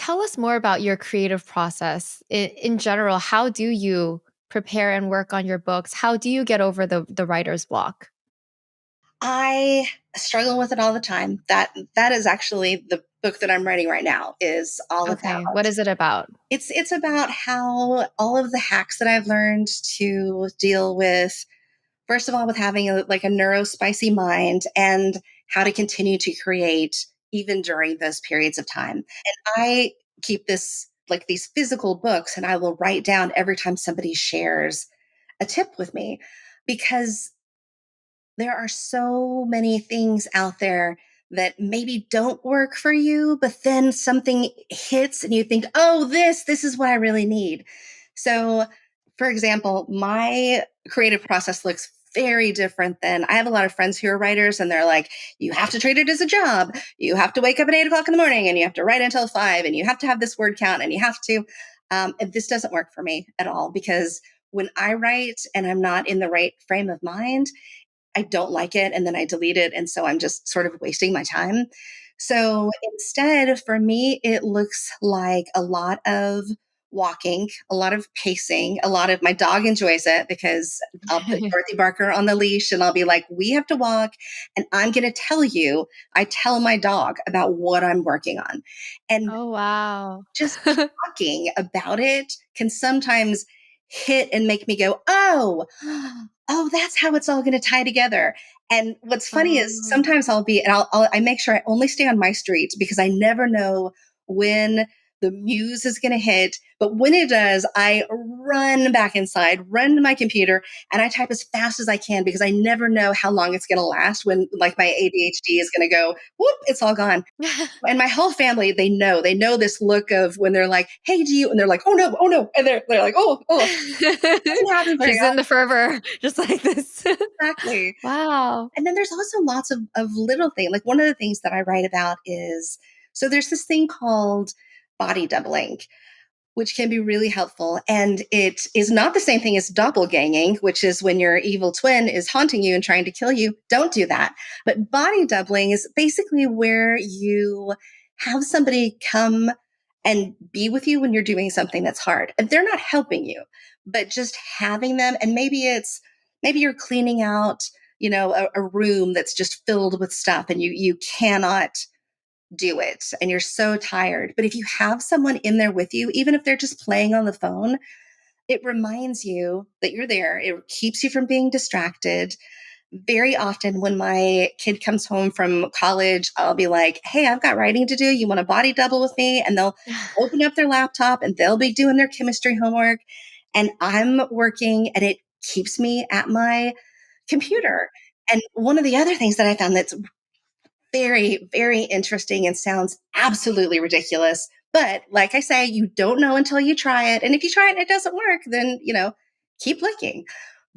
tell us more about your creative process in general. How do you prepare and work on your books? How do you get over the writer's block? I struggle with it all the time. That is actually the book that I'm writing right now is all Okay, what about. is it about? It's about how all of the hacks that I've learned to deal with, first of all, with having like a neurospicy mind and how to continue to create even during those periods of time. And I keep this like these physical books and I will write down every time somebody shares a tip with me because there are so many things out there that maybe don't work for you, but then something hits and you think, oh, this is what I really need. So, for example, my creative process looks very different than I have a lot of friends who are writers and they're like, you have to treat it as a job. You have to wake up at 8 o'clock in the morning and you have to write until 5 and you have to have this word count and you have to. And this doesn't work for me at all because when I write and I'm not in the right frame of mind, I don't like it and then I delete it. And so I'm just sort of wasting my time. So instead, for me, it looks like a lot of walking, a lot of pacing, a lot of my dog enjoys it because I'll put Dorothy Barker on the leash and I'll be like, we have to walk. And I'm going to tell you, I tell my dog about what I'm working on. And Oh, wow. just talking about it can sometimes hit and make me go, oh, oh, that's how it's all going to tie together. And what's funny is Oh. sometimes I'll be, and I make sure I only stay on my street because I never know when the muse is going to hit. But when it does, I run back inside, run to my computer, and I type as fast as I can because I never know how long it's going to last when like my ADHD is going to go, whoop, it's all gone. And my whole family, they know this look of when they're like, hey, do you, and they're like, oh no. And they're like, oh, doesn't happen very She's in the fervor, just like this. exactly. Wow. And then there's also lots of little things. Like one of the things that I write about is, so there's this thing called body doubling, which can be really helpful. And it is not the same thing as doppelganging, which is when your evil twin is haunting you and trying to kill you. Don't do that. But body doubling is basically where you have somebody come and be with you when you're doing something that's hard. And they're not helping you, but just having them. And maybe you're cleaning out, a room that's just filled with stuff and you cannot do it and you're so tired. But if you have someone in there with you, even if they're just playing on the phone, it reminds you that you're there. It keeps you from being distracted. Very often, when my kid comes home from college, I'll be like, hey, I've got writing to do. You want to body double with me? And they'll open up their laptop and they'll be doing their chemistry homework. And I'm working, and it keeps me at my computer. And one of the other things that I found that's very, very interesting and sounds absolutely ridiculous. But like I say, you don't know until you try it. And if you try it and it doesn't work, then, keep looking.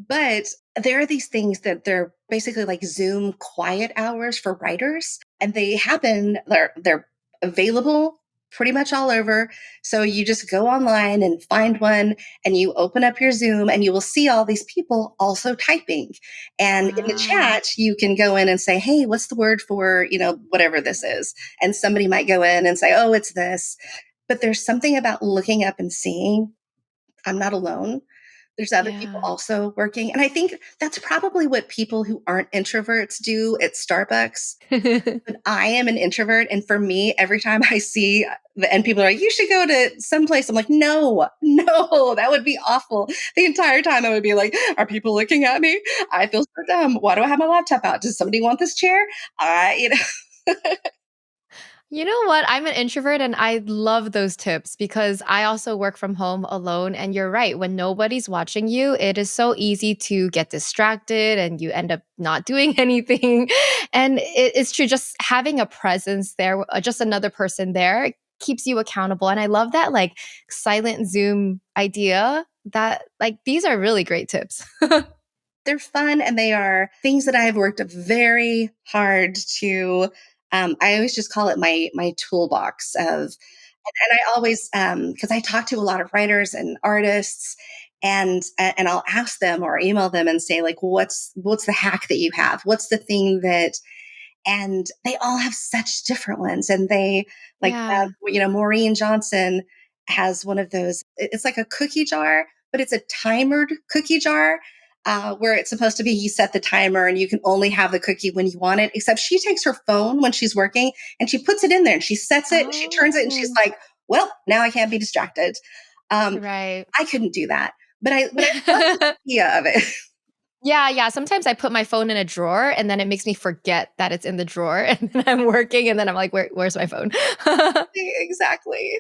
But there are these things that they're basically like Zoom quiet hours for writers, and they're available pretty much all over. So you just go online and find one and you open up your Zoom and you will see all these people also typing. And in the Wow. chat, you can go in and say, hey, what's the word for, whatever this is? And somebody might go in and say, oh, it's this. But there's something about looking up and seeing I'm not alone. There's other people Yeah. also working. And I think that's probably what people who aren't introverts do at Starbucks. But I am an introvert. And for me, every time I see and people are like, you should go to someplace, I'm like, no, that would be awful. The entire time I would be like, are people looking at me? I feel so dumb. Why do I have my laptop out? Does somebody want this chair? You know what? I'm an introvert and I love those tips because I also work from home alone. And you're right. When nobody's watching you, it is so easy to get distracted and you end up not doing anything. And it's true, just having a presence there, just another person there keeps you accountable. And I love that like silent Zoom idea that like these are really great tips. They're fun and they are things that I have worked very hard to. I always just call it my toolbox and I always because I talk to a lot of writers and artists, and I'll ask them or email them and say like, what's the hack that you have? What's the thing that And they all have such different ones. And they like, Yeah. Maureen Johnson has one of those. It's like a cookie jar, but it's a timered cookie jar. Where it's supposed to be, you set the timer and you can only have the cookie when you want it. Except she takes her phone when she's working and she puts it in there and she sets it and she turns it and she's Oh, like, "Well, now I can't be distracted." Um, right. I couldn't do that, but I love the idea of it. Yeah, yeah. Sometimes I put my phone in a drawer and then it makes me forget that it's in the drawer and then I'm working and then I'm like, where's my phone? Exactly.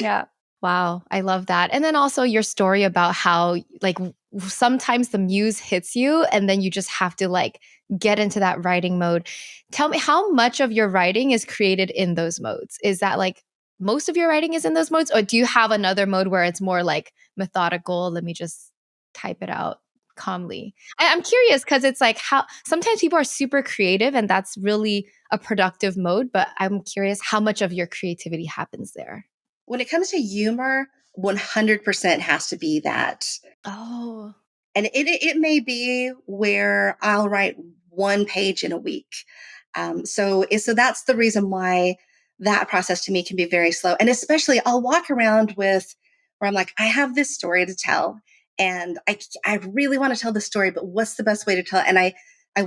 Yeah. Wow, I love that. And then also your story about how like sometimes the muse hits you and then you just have to like get into that writing mode. Tell me how much of your writing is created in those modes? Is that like most of your writing is in those modes or do you have another mode where it's more like methodical, let me just type it out calmly? I'm curious because it's like how sometimes people are super creative and that's really a productive mode, but I'm curious how much of your creativity happens there. When it comes to humor, 100% has to be that. Oh. And it may be where I'll write one page in a week. So that's the reason why that process to me can be very slow. And especially I'll walk around with where I'm like, I have this story to tell, and I really want to tell the story, but what's the best way to tell it? And I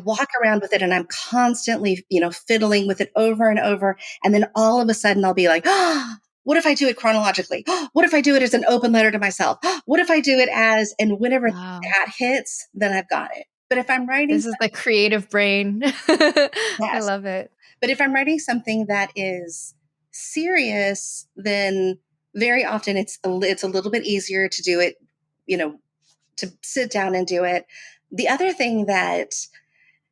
walk around with it, and I'm constantly fiddling with it over and over, and then all of a sudden I'll be like, oh, what if I do it chronologically? What if I do it as an open letter to myself? What if I do it as, and whenever Wow. that hits, then I've got it. But if I'm writing, This is the creative brain. I yes, love it. but if I'm writing something that is serious, then very often it's a little bit easier to do it, you know, to sit down and do it. The other thing that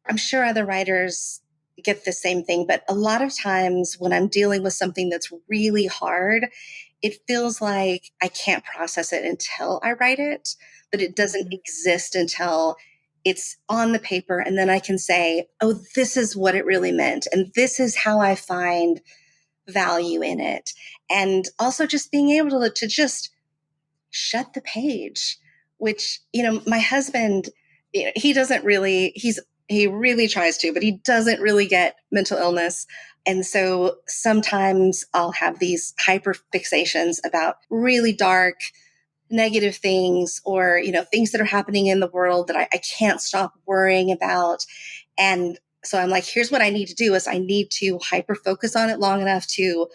I'm sure other writers get the same thing, but a lot of times when I'm dealing with something that's really hard, it feels like I can't process it until I write it, that it doesn't Mhm. exist until it's on the paper. And then I can say, oh, this is what it really meant. And this is how I find value in it. And also just being able to just shut the page, which, my husband, he doesn't really, he really tries to, but he doesn't really get mental illness. And so sometimes I'll have these hyper fixations about really dark, negative things, or, things that are happening in the world that I can't stop worrying about. And so I'm like, here's what I need to do is I need to hyper focus on it long enough to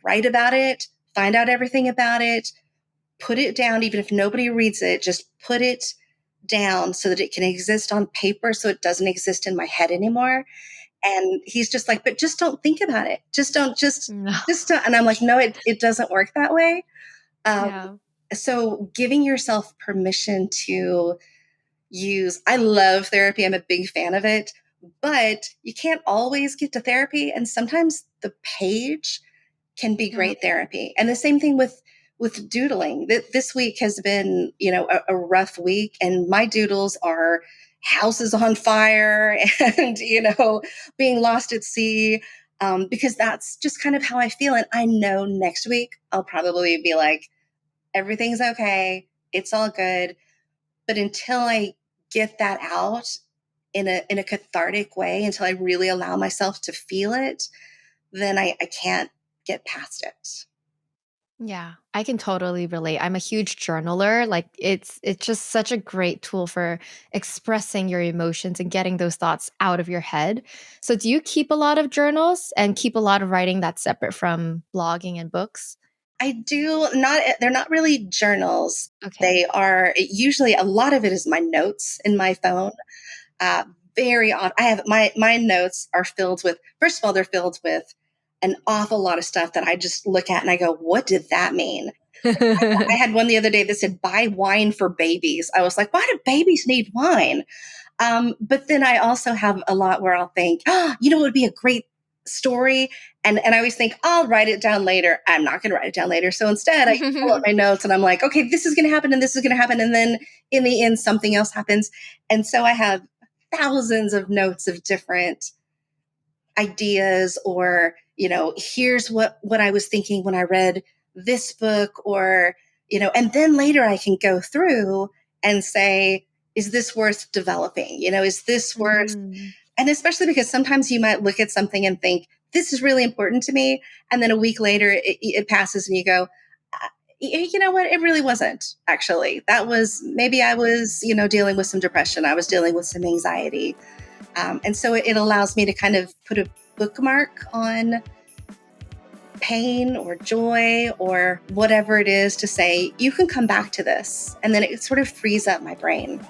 write about it, find out everything about it, put it down, even if nobody reads it, just put it down so that it can exist on paper so it doesn't exist in my head anymore. And he's just like, but just don't think about it. Just don't, No. just don't. And I'm like, no, it doesn't work that way. Um, Yeah. so giving yourself permission to I love therapy. I'm a big fan of it, but you can't always get to therapy. And sometimes the page can be Yeah. great therapy. And the same thing with doodling. This week has been, a rough week, and my doodles are houses on fire and being lost at sea. Because that's just kind of how I feel. And I know next week I'll probably be like, everything's okay, it's all good. But until I get that out in a cathartic way, until I really allow myself to feel it, then I can't get past it. Yeah. I can totally relate. I'm a huge journaler. Like it's just such a great tool for expressing your emotions and getting those thoughts out of your head. So do you keep a lot of journals and keep a lot of writing that's separate from blogging and books? I do not, they're not really journals. Okay. They are usually, a lot of it is my notes in my phone. Uh, very odd. I have my notes are filled with, first of all, they're filled with an awful lot of stuff that I just look at and I go, what did that mean? I had one the other day that said, buy wine for babies. I was like, why do babies need wine? But then I also have a lot where I'll think, oh, it would be a great story. And I always think, I'll write it down later. I'm not going to write it down later. So instead, I pull up my notes and I'm like, okay, this is going to happen and this is going to happen. And then in the end, something else happens. And so I have thousands of notes of different ideas, or here's what I was thinking when I read this book, or and then later I can go through and say, is this worth developing? Is this worth Mm. And especially because sometimes you might look at something and think, this is really important to me. And then a week later, it passes and you go, you know what? It really wasn't actually. That was maybe I was, dealing with some depression. I was dealing with some anxiety. And so it allows me to kind of put a bookmark on pain or joy or whatever it is to say, you can come back to this. And then it sort of frees up my brain.